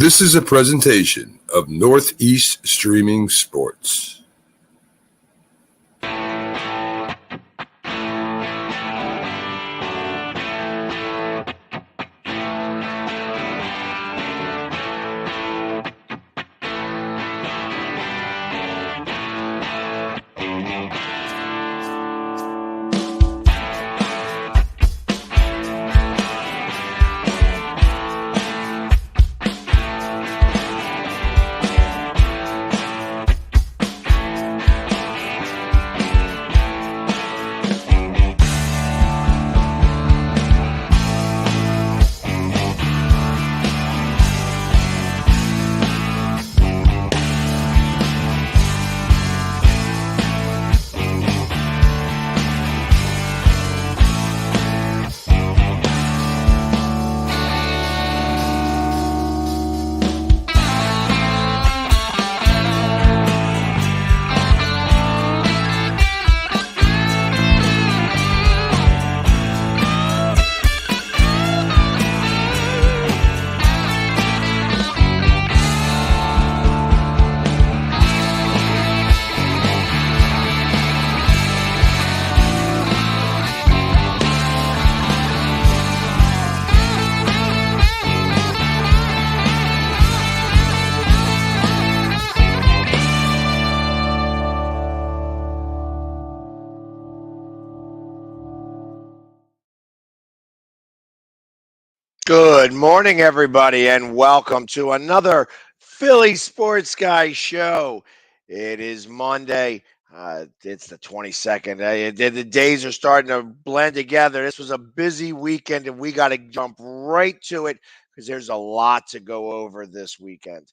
This is a presentation of Northeast Streaming Sports. Good morning, everybody, and welcome to another Philly Sports Guy show. It is Monday. It's the 22nd. The days are starting to blend together. This was a busy weekend, and we got to jump right to it because there's a lot to go over this weekend.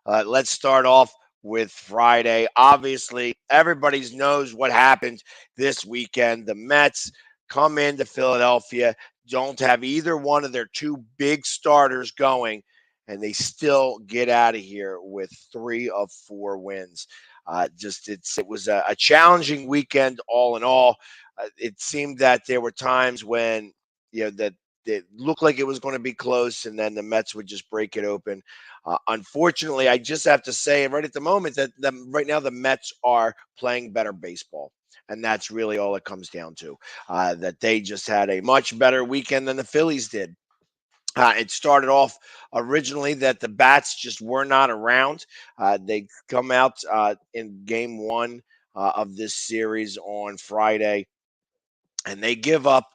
Let's start off with Friday. Obviously, everybody knows what happened this weekend. The Mets come into Philadelphia, don't have either one of their two big starters going, and they still get out of here with 3 of 4 wins. It was a challenging weekend all in all. It seemed that there were times when that it looked like it was going to be close, and then the Mets would just break it open. Unfortunately, I just have to say right at the moment that right now the Mets are playing better baseball. And that's really all it comes down to, that they just had a much better weekend than the Phillies did. It started off originally that the bats just were not around. They come out in game 1 of this series on Friday, and they give up.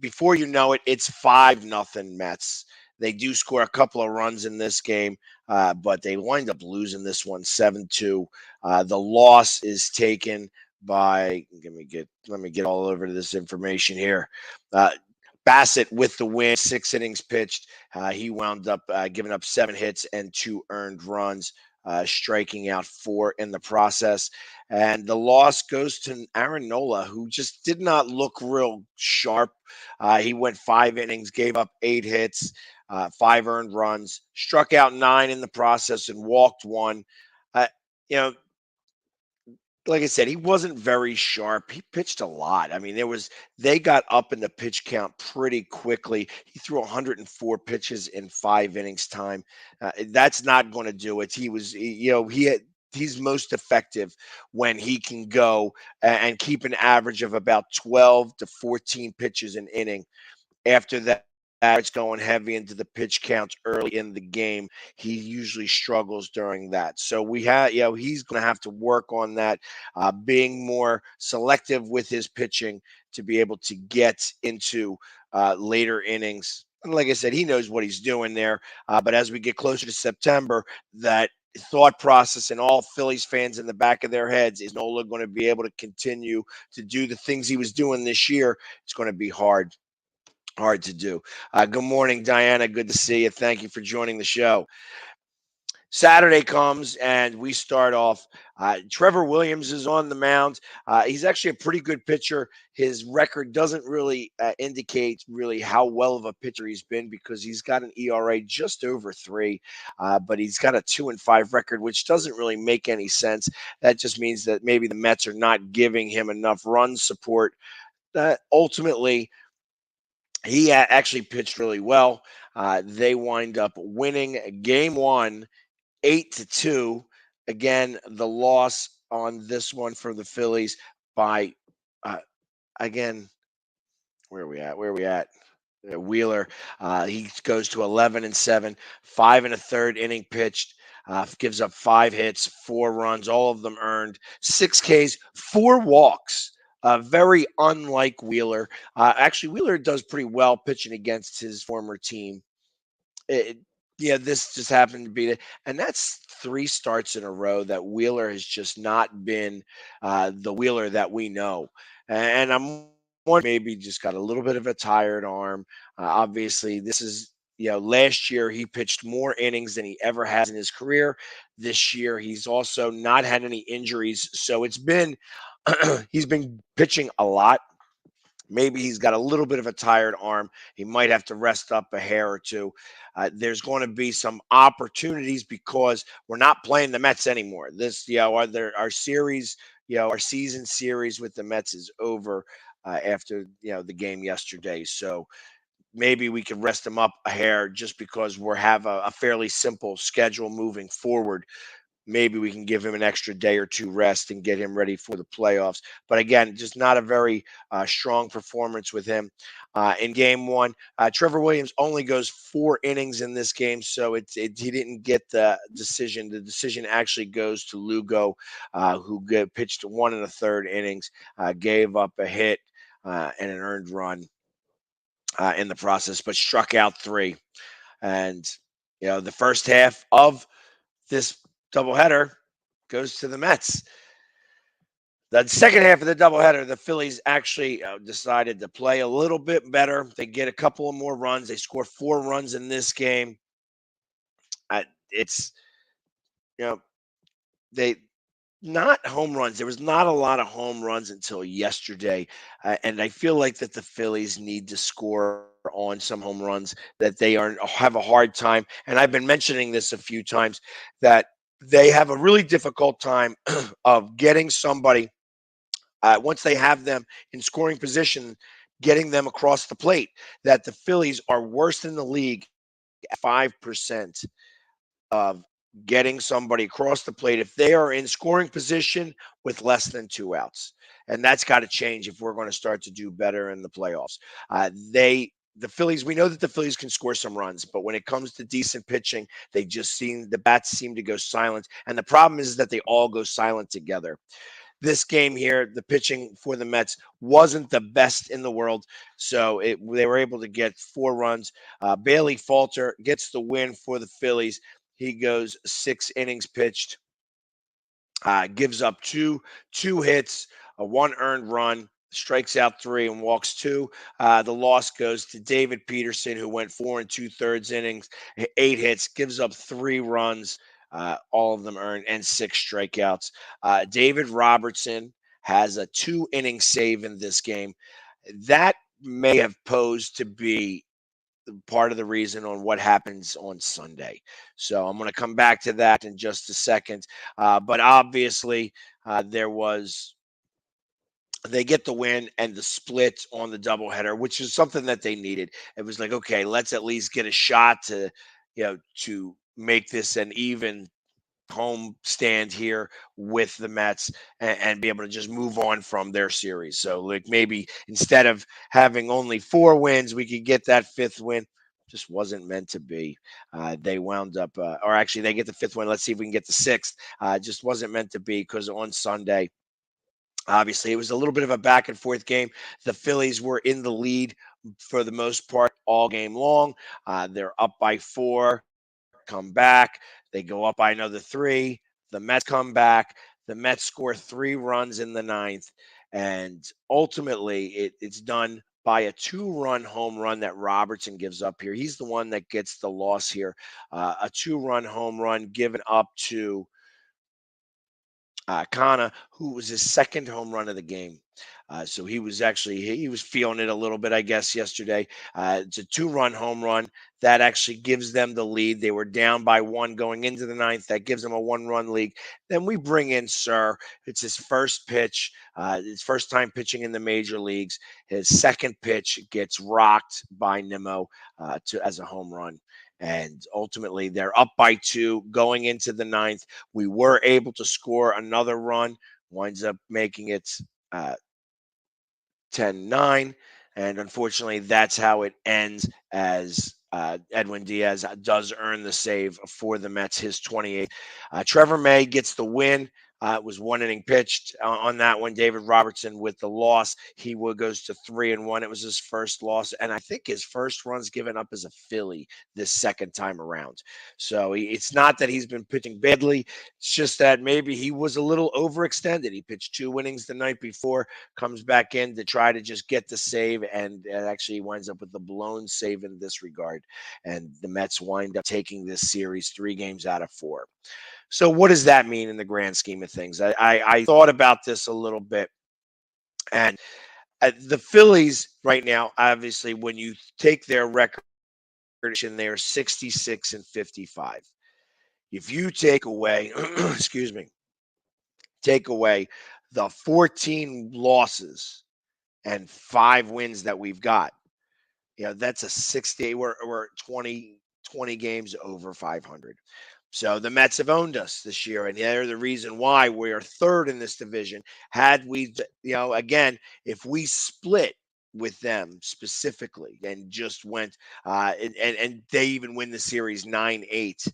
Before you know it, it's 5-0 Mets. They do score a couple of runs in this game, but they wind up losing this one 7-2. The loss is taken by. Let me get all over to this information here. Bassett with the win, 6 innings pitched. He wound up giving up 7 hits and 2 earned runs, striking out 4 in the process. And the loss goes to Aaron Nola, who just did not look real sharp. He went 5 innings, gave up 8 hits, 5 earned runs, struck out 9 in the process, and walked 1. Uh, you know, like I said, he wasn't very sharp. He pitched a lot. I mean, they got up in the pitch count pretty quickly. He threw 104 pitches in 5 innings time. That's not going to do it. He's most effective when he can go and keep an average of about 12 to 14 pitches an inning. After that, it's going heavy into the pitch counts early in the game. He usually struggles during that. So he's going to have to work on that, being more selective with his pitching to be able to get into later innings. And like I said, he knows what he's doing there. But as we get closer to September, that thought process and all Phillies fans in the back of their heads is Nola going to be able to continue to do the things he was doing this year. It's going to be hard to do. Good morning, Diana. Good to see you. Thank you for joining the show. Saturday comes and we start off. Trevor Williams is on the mound. He's actually a pretty good pitcher. His record doesn't really indicate really how well of a pitcher he's been because he's got an ERA just over 3, but he's got a 2-5 record, which doesn't really make any sense. That just means that maybe the Mets are not giving him enough run support. Ultimately, He actually pitched really well. They wind up winning game one, 8-2. Again, the loss on this one for the Phillies by uh, again. Where are we at? Where are we at? Wheeler, he goes to 11-7, 5 and a third inning pitched, gives up 5 hits, 4 runs, all of them earned, 6 Ks, 4 walks. Very unlike Wheeler. Actually, Wheeler does pretty well pitching against his former team. It, yeah, this just happened to be it. And that's 3 starts in a row that Wheeler has just not been the Wheeler that we know. And I'm wondering maybe just got a little bit of a tired arm. Obviously, this is, last year he pitched more innings than he ever has in his career. This year, he's also not had any injuries. So it's been, he's been pitching a lot. Maybe he's got a little bit of a tired arm. He might have to rest up a hair or two. There's going to be some opportunities because we're not playing the Mets anymore. This, our series, our season series with the Mets is over after the game yesterday. So maybe we could rest him up a hair just because we have a fairly simple schedule moving forward. Maybe we can give him an extra day or two rest and get him ready for the playoffs. But again, just not a very strong performance with him in game one. Trevor Williams only goes 4 innings in this game, so he didn't get the decision. The decision actually goes to Lugo, who pitched 1 and a third innings, gave up a hit and an earned run in the process, but struck out 3. And the first half of this doubleheader goes to the Mets. The second half of the doubleheader, the Phillies actually decided to play a little bit better. They get a couple of more runs. They score 4 runs in this game. It's you know they not home runs. There was not a lot of home runs until yesterday, and I feel like that the Phillies need to score on some home runs that they have a hard time. And I've been mentioning this a few times that they have a really difficult time of getting somebody once they have them in scoring position, getting them across the plate. That the Phillies are worse than the league at 5% of getting somebody across the plate if they are in scoring position with less than 2 outs. And that's got to change if we're going to start to do better in the playoffs. The Phillies, we know that the Phillies can score some runs, but when it comes to decent pitching, the bats seem to go silent. And the problem is that they all go silent together. This game here, the pitching for the Mets wasn't the best in the world, so they were able to get 4 runs. Bailey Falter gets the win for the Phillies. He goes 6 innings pitched, gives up two hits, a 1 earned run, strikes out 3 and walks 2. The loss goes to David Peterson, who went 4 and 2/3 innings, 8 hits, gives up 3 runs, all of them earned, and 6 strikeouts. David Robertson has a 2 inning save in this game. That may have posed to be part of the reason on what happens on Sunday. So I'm going to come back to that in just a second. But obviously, they get the win and the split on the doubleheader, which is something that they needed. It was like, okay, let's at least get a shot to make this an even home stand here with the Mets and be able to just move on from their series. So, like, maybe instead of having only 4 wins, we could get that 5th win. Just wasn't meant to be. They wound up, or actually, they get the 5th win. Let's see if we can get the 6th. Just wasn't meant to be because on Sunday, obviously, it was a little bit of a back and forth game. The Phillies were in the lead for the most part all game long. They're up by 4, come back. They go up by another 3. The Mets come back. The Mets score 3 runs in the ninth. And ultimately, it's done by a 2-run home run that Robertson gives up here. He's the one that gets the loss here. A 2-run home run given up to Kana, who was his second home run of the game. So he was feeling it a little bit, I guess, yesterday. It's a 2-run home run that actually gives them the lead. They were down by 1 going into the ninth. That gives them a 1-run lead. Then we bring in Sir. It's his first pitch, his first time pitching in the major leagues. His second pitch gets rocked by Nimmo as a home run. And ultimately, they're up by 2 going into the ninth. We were able to score another run, winds up making it uh, 10-9. And unfortunately, that's how it ends as Edwin Diaz does earn the save for the Mets, his 28th. Trevor May gets the win. It was 1 inning pitched on that one. David Robertson with the loss. He goes to 3-1. It was his first loss, and I think his first runs given up as a Philly this second time around. So it's not that he's been pitching badly. It's just that maybe he was a little overextended. He pitched 2 innings the night before, comes back in to try to just get the save, and it actually winds up with the blown save in this regard. And the Mets wind up taking this series 3 games out of 4. So what does that mean in the grand scheme of things? I thought about this a little bit, and the Phillies right now, obviously, when you take their record, they're 66-55. If you take away, excuse me, take away the 14 losses and 5 wins that we've got, that's a 60. We're 20 games over 500. So the Mets have owned us this year, and they're the reason why we are third in this division. Had we, again, if we split with them specifically and just went, and they even win the series 9-8,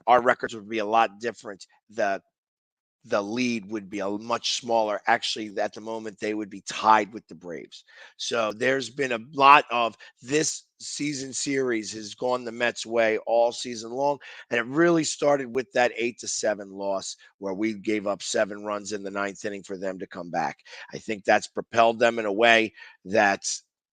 our records would be a lot different. The lead would be a much smaller. Actually, at the moment, they would be tied with the Braves. So there's been a lot of this season series has gone the Mets' way all season long. And it really started with that 8-7 loss where we gave up 7 runs in the ninth inning for them to come back. I think that's propelled them in a way that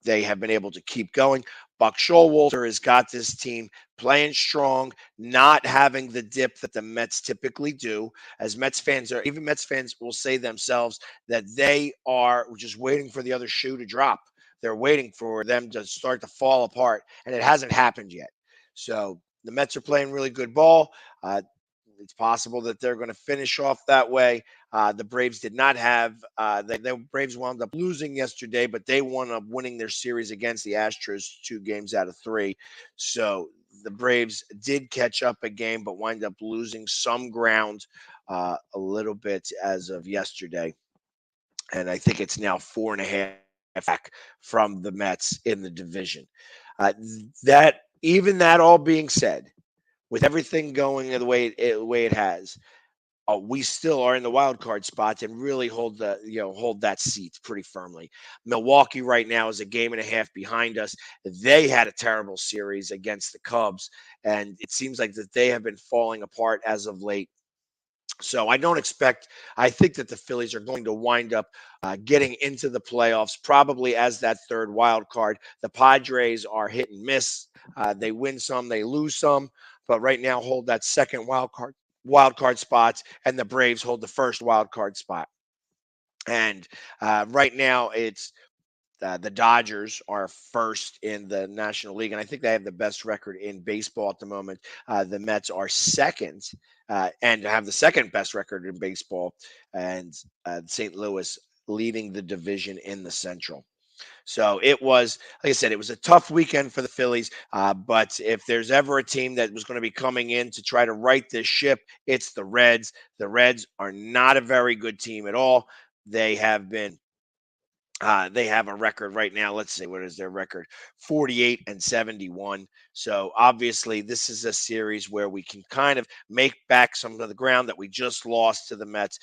they have been able to keep going. Buck Showalter has got this team playing strong, not having the dip that the Mets typically do. As Mets fans even Mets fans will say themselves that they are just waiting for the other shoe to drop. They're waiting for them to start to fall apart, and it hasn't happened yet. So the Mets are playing really good ball. It's possible that they're going to finish off that way. The Braves did not have the Braves wound up losing yesterday, but they wound up winning their series against the Astros 2 games out of 3. So the Braves did catch up a game, but wind up losing some ground a little bit as of yesterday. And I think it's now 4.5 back from the Mets in the division. That all being said, with everything going the way it has, we still are in the wild card spots and really hold that seat pretty firmly. Milwaukee right now is a game and a half behind us. They had a terrible series against the Cubs, and it seems like that they have been falling apart as of late. So I think that the Phillies are going to wind up getting into the playoffs, probably as that third wild card. The Padres are hit and miss. They win some, they lose some, but right now hold that second wild card spots, and the Braves hold the first wild card spot. And right now it's the Dodgers are first in the National League, and I think they have the best record in baseball at the moment. The Mets are second and have the second best record in baseball, and St. Louis leading the division in the Central. So it was, like I said, it was a tough weekend for the Phillies. But if there's ever a team that was going to be coming in to try to right this ship, it's the Reds. The Reds are not a very good team at all. They have been they have a record right now. Let's see, what is their record? 48-71. So obviously, this is a series where we can kind of make back some of the ground that we just lost to the Mets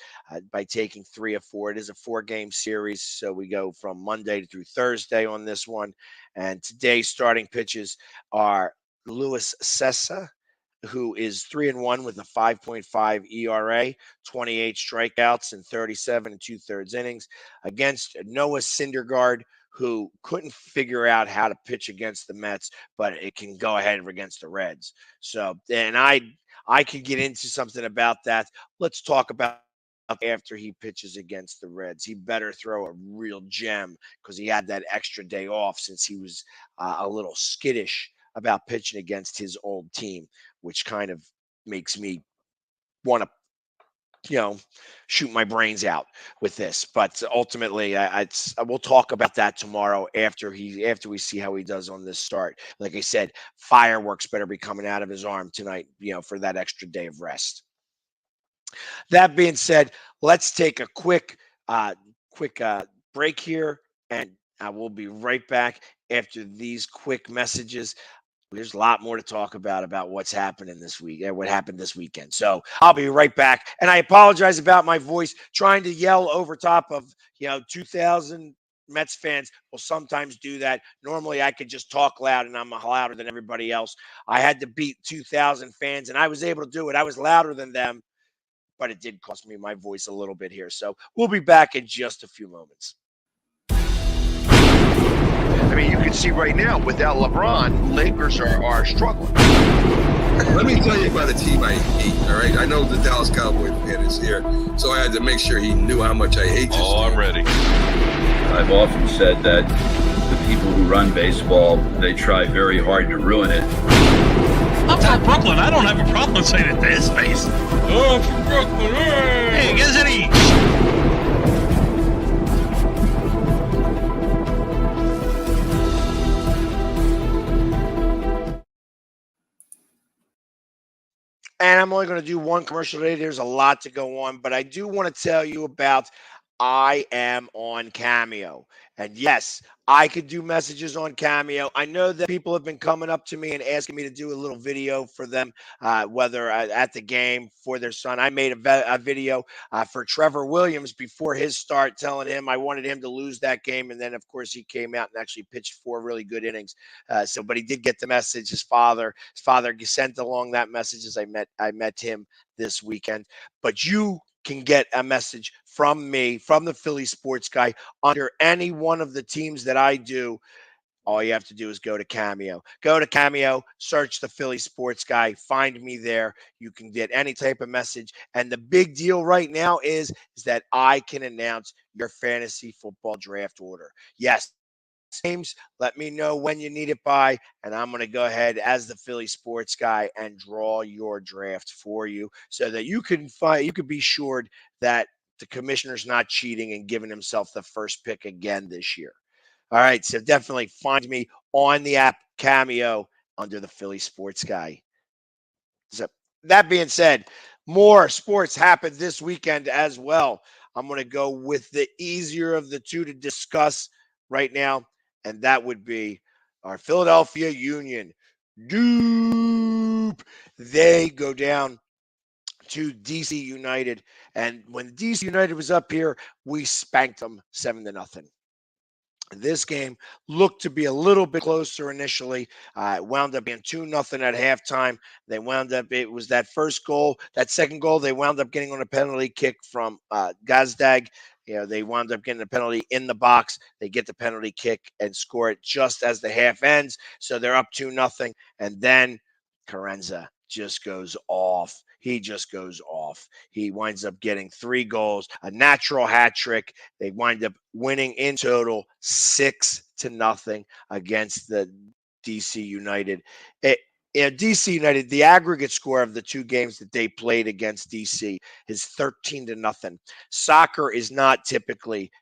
by taking 3 of 4. It is a 4-game series, so we go from Monday through Thursday on this one. And today's starting pitches are Luis Cessa, who is 3-1 with a 5.5 ERA, 28 strikeouts and 37 and 2/3 innings, against Noah Syndergaard, who couldn't figure out how to pitch against the Mets, but it can go ahead against the Reds. So, and I could get into something about that. Let's talk about after he pitches against the Reds. He better throw a real gem because he had that extra day off since he was a little skittish about pitching against his old team, which kind of makes me want to shoot my brains out with this. But ultimately, we'll talk about that tomorrow after we see how he does on this start. Like I said, fireworks better be coming out of his arm tonight, for that extra day of rest. That being said, let's take a quick break here, and we'll be right back after these quick messages. There's a lot more to talk about what's happening this week, what happened this weekend. So I'll be right back. And I apologize about my voice. Trying to yell over top of 2,000 Mets fans will sometimes do that. Normally, I could just talk loud, and I'm louder than everybody else. I had to beat 2,000 fans, and I was able to do it. I was louder than them, but it did cost me my voice a little bit here. So we'll be back in just a few moments. I mean, you can see right now, without LeBron, Lakers are struggling. Let me tell you about a team I hate, all right? I know the Dallas Cowboy fan is here, so I had to make sure he knew how much I hate this team. I'm ready. I've often said that the people who run baseball, they try very hard to ruin it. I'm from Brooklyn. I don't have a problem saying it to his face. Oh, from Brooklyn. Hey, get any. And I'm only going to do one commercial today. There's a lot to go on, but I do want to tell you about I am on Cameo. And yes, I could do messages on Cameo. I know that people have been coming up to me and asking me to do a little video for them, whether at the game for their son. I made a video for Trevor Williams before his start, telling him I wanted him to lose that game. And then, of course, he came out and actually pitched 4 really good innings. But he did get the message. His father sent along that message as I met him this weekend. But you can get a message from me, from the Philly Sports Guy, under any one of the teams that I do. All you have to do is go to Cameo. Go to Cameo, search the Philly Sports Guy, find me there. You can get any type of message. And the big deal right now is that I can announce your fantasy football draft order. Yes, games, let me know when you need it by, and I'm going to go ahead as the Philly Sports Guy and draw your draft for you so that you can be sure that the commissioner's not cheating and giving himself the first pick again this year. All right, so definitely find me on the app Cameo under the Philly Sports Guy. So that being said, more sports happened this weekend as well. I'm going to go with the easier of the two to discuss right now, and that would be our Philadelphia Union. Doop. They go down to DC United, and when DC United was up here, we spanked them 7-0. This game looked to be a little bit closer initially. It wound up being 2-0 at halftime. It was that first goal. That second goal, they wound up getting on a penalty kick from Gazdag. They wound up getting a penalty in the box. They get the penalty kick and score it just as the half ends. So they're up 2-0. And then Carranza just goes off. He just goes off. He winds up getting 3 goals, a natural hat trick. They wind up winning in total 6-0 against the DC United. DC United, the aggregate score of the 2 games that they played against DC is 13-0. Soccer is not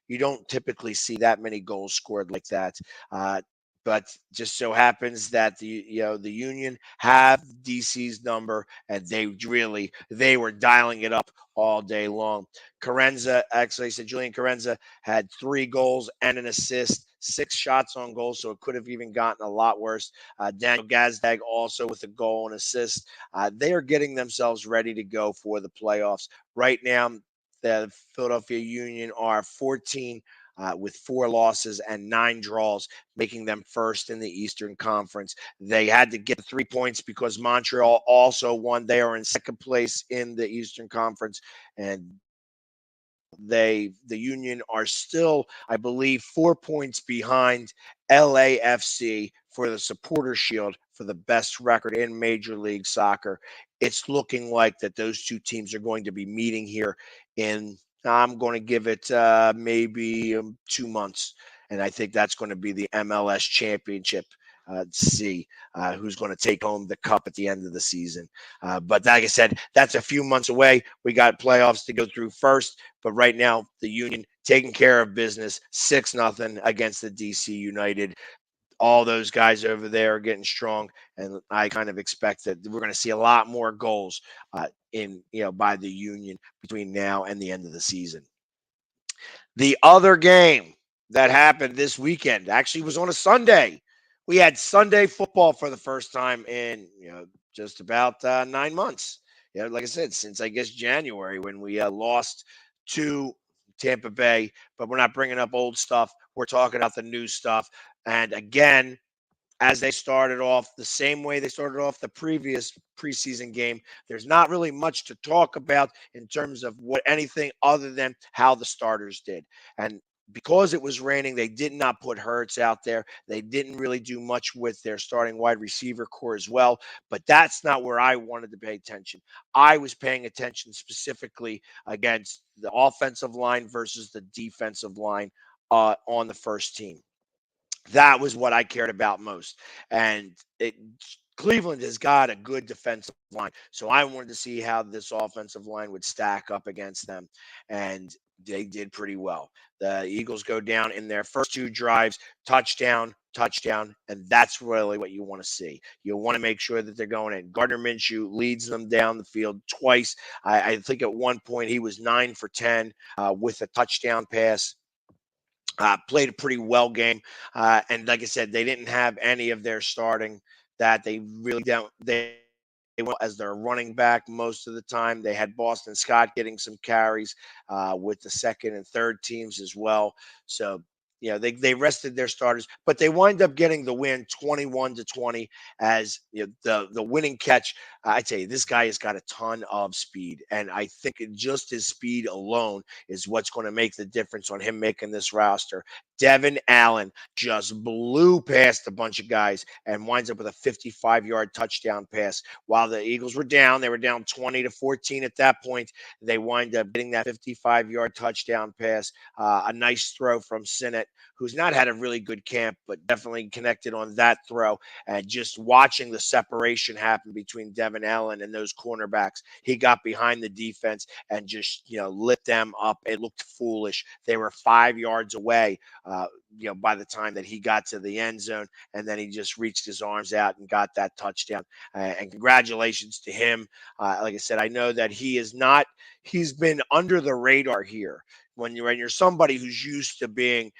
you don't typically see that many goals scored like that. But just so happens that the Union have DC's number, and they were dialing it up all day long. Julian Carranza had 3 goals and an assist, 6 shots on goal, so it could have even gotten a lot worse. Daniel Gazdag also with a goal and assist. They are getting themselves ready to go for the playoffs. Right now, the Philadelphia Union are 14 with 4 losses and 9 draws, making them first in the Eastern Conference. They had to get 3 points because Montreal also won. They are in second place in the Eastern Conference, and the Union are still, I believe, 4 points behind LAFC for the Supporter Shield for the best record in Major League Soccer. It's looking like that those 2 teams are going to be meeting here I'm going to give it maybe 2 months. And I think that's going to be the MLS championship. See who's going to take home the cup at the end of the season. But like I said, that's a few months away. We got playoffs to go through first. But right now, the Union taking care of business, 6-0 against the DC United. All those guys over there are getting strong, and I kind of expect that we're going to see a lot more goals by the Union between now and the end of the season. The other game that happened this weekend actually was on a Sunday. We had Sunday football for the first time in just about 9 months. Like I said, since I guess January when we lost to Tampa Bay, but we're not bringing up old stuff. We're talking about the new stuff. And again, as they started off the same way they started off the previous preseason game, there's not really much to talk about in terms of anything other than how the starters did. And because it was raining, they did not put Hurts out there. They didn't really do much with their starting wide receiver core as well. But that's not where I wanted to pay attention. I was paying attention specifically against the offensive line versus the defensive line on the first team. That was what I cared about most. And Cleveland has got a good defensive line. So I wanted to see how this offensive line would stack up against them. And they did pretty well. The Eagles go down in their first 2 drives, touchdown, and that's really what you want to see. You want to make sure that they're going in. Gardner Minshew leads them down the field twice. I think at one point he was 9 for 10 with a touchdown pass. Played a pretty well game. And like I said, they didn't have any of their starting that they really don't. They went as their running back most of the time. They had Boston Scott getting some carries with the second and third teams as well. So, they rested their starters, but they wind up getting the win 21-20 as the winning catch. I tell you, this guy has got a ton of speed, and I think just his speed alone is what's going to make the difference on him making this roster. Devin Allen just blew past a bunch of guys and winds up with a 55-yard touchdown pass. While the Eagles were down, they were down 20-14 at that point. They wind up getting that 55-yard touchdown pass. A nice throw from Sinnott, who's not had a really good camp, but definitely connected on that throw. And just watching the separation happen between Devin Allen and those cornerbacks, he got behind the defense and just, lit them up. It looked foolish. They were 5 yards away, by the time that he got to the end zone, and then he just reached his arms out and got that touchdown. And congratulations to him. Like I said, I know that he's been under the radar here. When you're somebody who's used to being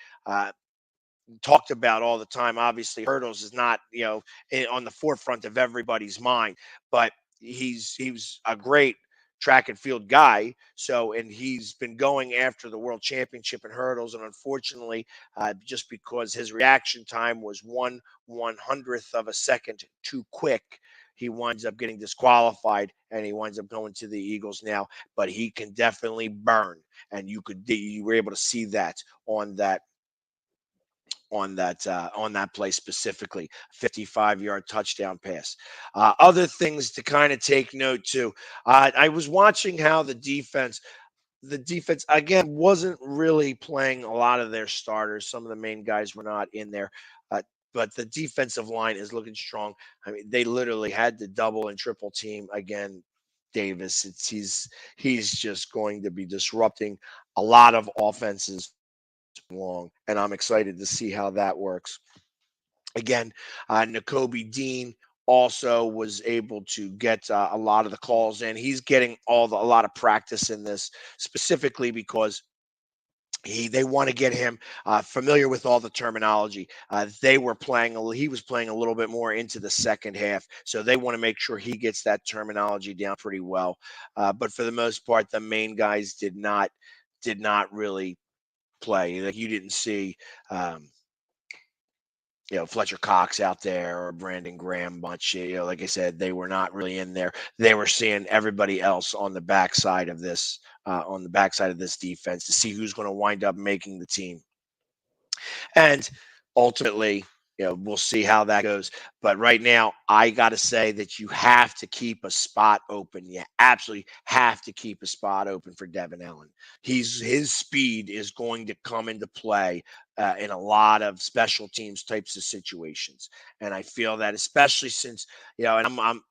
talked about all the time, obviously Hurdles is not on the forefront of everybody's mind, but he's a great track and field guy. So, and he's been going after the world championship in hurdles, and unfortunately, just because his reaction time was 1/100th of a second too quick, he winds up getting disqualified, and he winds up going to the Eagles now. But he can definitely burn, and you were able to see that on that play specifically, 55-yard touchdown pass. Other things to kind of take note too. I was watching how the defense again wasn't really playing a lot of their starters. Some of the main guys were not in there. But the defensive line is looking strong. I mean, they literally had to double and triple team again. Davis, he's just going to be disrupting a lot of offenses long, and I'm excited to see how that works. Again, Nakobe Dean also was able to get a lot of the calls in. He's getting a lot of practice in this, specifically because they want to get him familiar with all the terminology. He was playing a little bit more into the second half, so they want to make sure he gets that terminology down pretty well. But for the most part, the main guys did not really play. Like, you didn't see Fletcher Cox out there or Brandon Graham much. Like I said, they were not really in there. They were seeing everybody else on the backside of this defense to see who's going to wind up making the team. And ultimately, we'll see how that goes. But right now, I got to say that you have to keep a spot open. You absolutely have to keep a spot open for Devin Allen. His speed is going to come into play in a lot of special teams types of situations, and I feel that especially since and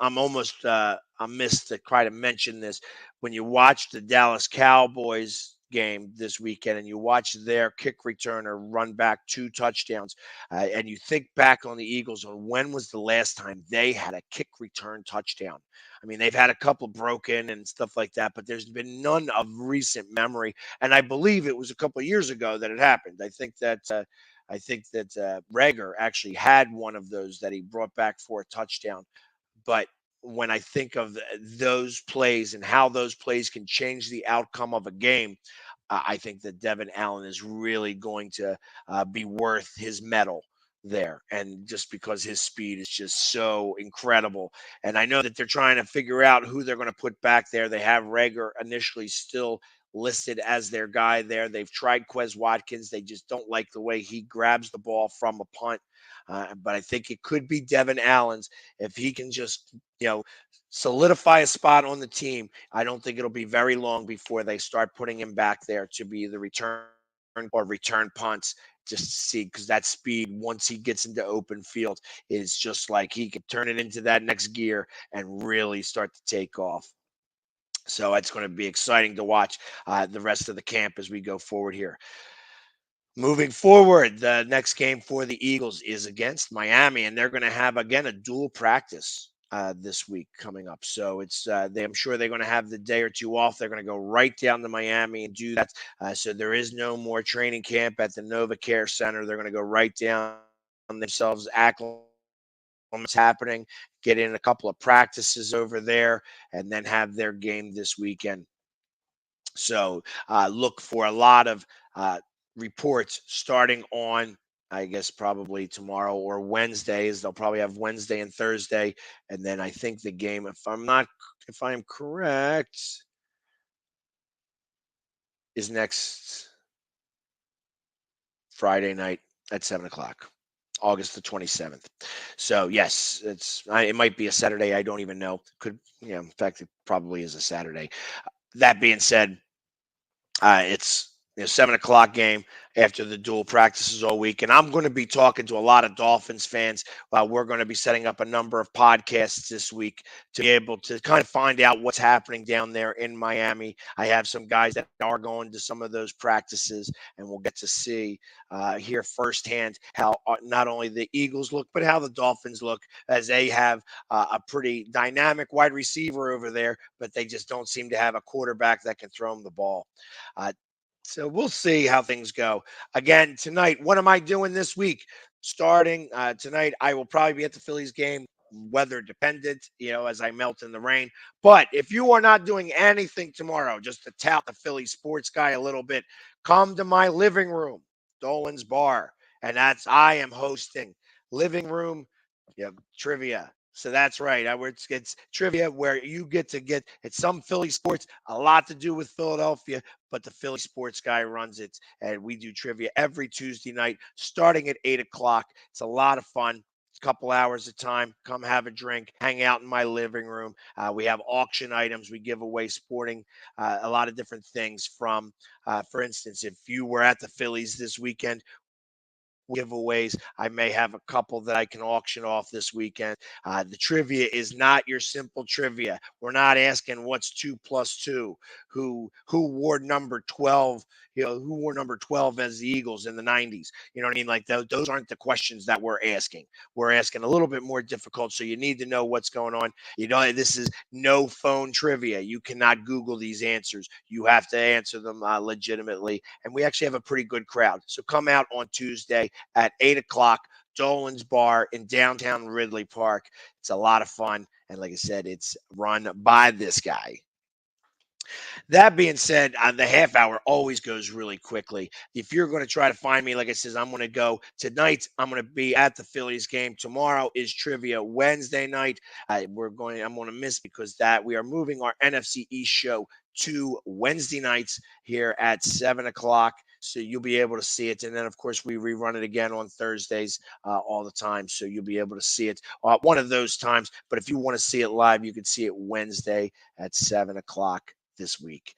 I'm almost I missed to try to mention this when you watch the Dallas Cowboys game this weekend and you watch their kick returner run back 2 touchdowns and you think back on the Eagles, on when was the last time they had a kick return touchdown? I mean, they've had a couple broken and stuff like that, but there's been none of recent memory. And I believe it was a couple of years ago that it happened. I think that Rager actually had one of those that he brought back for a touchdown. But when I think of those plays and how those plays can change the outcome of a game, I think that Devin Allen is really going to be worth his medal there. And just because his speed is just so incredible. And I know that they're trying to figure out who they're going to put back there. They have Rager initially still listed as their guy there. They've tried Quez Watkins. They just don't like the way he grabs the ball from a punt. But I think it could be Devin Allen's if he can just, solidify a spot on the team. I don't think it'll be very long before they start putting him back there to be the return or return punts just to see, because that speed, once he gets into open field, is just like he could turn it into that next gear and really start to take off. So it's going to be exciting to watch the rest of the camp as we go forward here. Moving forward, the next game for the Eagles is against Miami, and they're going to have, again, a dual practice this week coming up. So I'm sure they're going to have the day or two off. They're going to go right down to Miami and do that. So there is no more training camp at the NovaCare Center. They're going to go right down themselves, acclimate what's happening, get in a couple of practices over there, and then have their game this weekend. So look for a lot of reports starting on, I guess, probably tomorrow or Wednesdays. They'll probably have Wednesday and Thursday. And then I think the game, if I'm correct, is next Friday night at 7:00, August the 27th. So yes, it might be a Saturday. I don't even know. In fact, it probably is a Saturday. That being said, it's 7:00 game after the dual practices all week. And I'm going to be talking to a lot of Dolphins fans. We're going to be setting up a number of podcasts this week to be able to kind of find out what's happening down there in Miami. I have some guys that are going to some of those practices, and we'll get to see, hear firsthand how not only the Eagles look, but how the Dolphins look, as they have a pretty dynamic wide receiver over there, but they just don't seem to have a quarterback that can throw them the ball. So we'll see how things go. Again, tonight, what am I doing this week? Starting tonight, I will probably be at the Phillies game, weather dependent, as I melt in the rain. But if you are not doing anything tomorrow, just to tout the Philly sports guy a little bit, come to my living room, Dolan's Bar. And I am hosting living room trivia. So that's right. It's trivia where you get it's some Philly sports, a lot to do with Philadelphia, but the Philly sports guy runs it. And we do trivia every Tuesday night, starting at 8:00. It's a lot of fun. It's a couple hours of time. Come have a drink, hang out in my living room. We have auction items. We give away sporting, a lot of different things from, for instance, if you were at the Phillies this weekend, giveaways. I may have a couple that I can auction off this weekend. The trivia is not your simple trivia. We're not asking what's 2 + 2, who wore number 12, who wore number 12 as the Eagles in the 90s. You know what I mean? Like those aren't the questions that we're asking. We're asking a little bit more difficult. So you need to know what's going on. This is no phone trivia. You cannot Google these answers. You have to answer them legitimately. And we actually have a pretty good crowd. So come out on Tuesday at 8:00, Dolan's Bar in downtown Ridley Park. It's a lot of fun. And like I said, it's run by this guy. That being said, the half hour always goes really quickly. If you're going to try to find me, like I said, I'm going to go tonight. I'm going to be at the Phillies game. Tomorrow is trivia Wednesday night. I'm going to miss because that we are moving our NFC East show to Wednesday nights here at 7 o'clock. So you'll be able to see it. And then, of course, we rerun it again on Thursdays all the time. So you'll be able to see it one of those times. But if you want to see it live, you can see it Wednesday at 7 o'clock this week.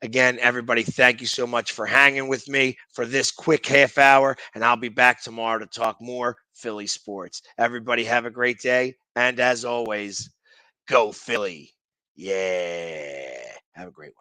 Again, everybody, thank you so much for hanging with me for this quick half hour, and I'll be back tomorrow to talk more Philly sports. Everybody have a great day, and as always, go Philly. Yeah. Have a great one.